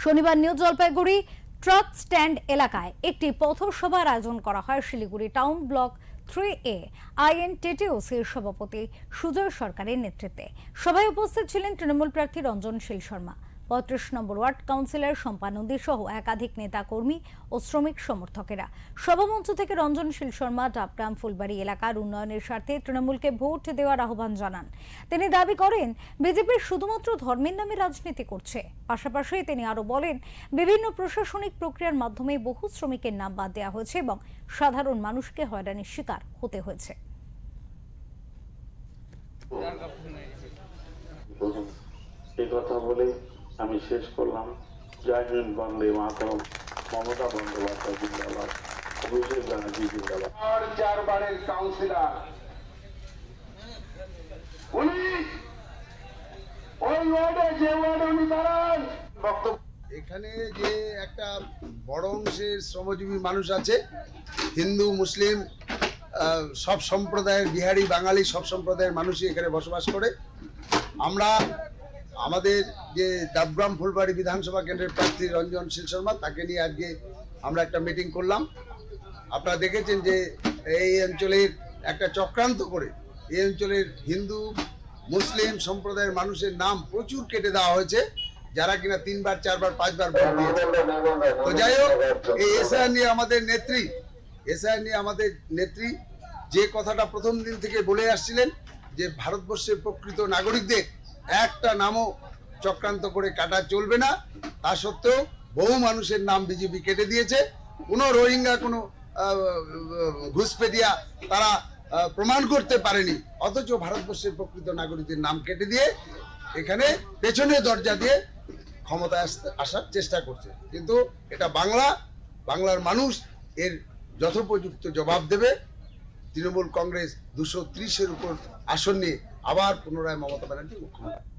শনিবার new Jalpaiguri truck stand এলাকায় একটি পথসভার আয়োজন করা হয় শিলিগুড়ি টাউন ব্লক 3A আইএনটিটিউসির সভাপতি সুজয় সরকারের নেতৃত্বে। সভায় উপস্থিত ছিলেন তৃণমূল প্রার্থী রঞ্জনশীল শর্মা, ৩৫ নম্বর ওয়ার্ড কাউন্সিলর শম্পা নন্দী সহ একাধিক নেতা কর্মী ও শ্রমিক সমর্থকেরা। সভামঞ্চ থেকে রঞ্জনশীল শর্মা ডাবগ্রাম ফুলবাড়ি এলাকার উন্নয়নের স্বার্থে তৃণমূলকে ভোট দেওয়ার আহ্বান জানান। তিনি দাবি করেন বিজেপি শুধুমাত্র ধর্মের নামে রাজনীতি করছে। পাশাপাশি তিনি আরো বলেন বিভিন্ন প্রশাসনিক প্রক্রিয়ার মাধ্যমে বহু শ্রমিকের নাম বাদ দেওয়া হয়েছে এবং সাধারণ মানুষকে হয়রানির শিকার হতে হয়েছে। এই কথা বলে আমি শেষ করলাম। জয় হিন্দ, বন্দে মাতরম। মমতা বন্দ্যোপাধ্যায় জিন্দাবাদ, অভিষেক ব্যানার্জি জিন্দাবাদ। আর 4 বারের কাউন্সিলর উনি ওই ওয়ার্ডে যে ওয়ার্ডে উনি দাঁড়ান বক্তব্য। এখানে যে একটা বড় অংশের শ্রমজীবী মানুষ আছে, হিন্দু মুসলিম সব সম্প্রদায়ের, বিহারি বাঙালি সব সম্প্রদায়ের মানুষই এখানে বসবাস করে। আমরা আমাদের যে ডাবগ্রাম ফুলবাড়ি বিধানসভা কেন্দ্রের প্রার্থী রঞ্জনশীল শর্মা, তাকে নিয়ে আজকে আমরা একটা মিটিং করলাম। আপনারা দেখেছেন যে এই অঞ্চলের একটা চক্রান্ত করে এই অঞ্চলের হিন্দু মুসলিম সম্প্রদায়ের মানুষের নাম প্রচুর কেটে দেওয়া হয়েছে, যারা কিনা 3 বার 4 বার 5 বার ভোট দিয়েছে। তো যাই হোক, এই এসআইআর নিয়ে আমাদের নেত্রী যে কথাটা প্রথম দিন থেকে বলে আসছিলেন যে ভারতবর্ষের প্রকৃত নাগরিকদের একটা নামও চক্রান্ত করে কাটা চলবে না, তা সত্ত্বেও বহু মানুষের নাম বিজেপি কেটে দিয়েছে। কোনো রোহিঙ্গা, কোনো ঘুষপেটিয়া তারা প্রমাণ করতে পারেনি, অথচ ভারতবর্ষের প্রকৃত নাগরিকদের নাম কেটে দিয়ে এখানে পেছনে দরজা দিয়ে ক্ষমতায় আসার চেষ্টা করছে। কিন্তু এটা বাংলার মানুষ এর যথোপযুক্ত জবাব দেবে। তৃণমূল কংগ্রেস 230-এর উপর আসন নিয়ে আবার পুনরায় মমতা ব্যানার্জি মুখ্যমন্ত্রী।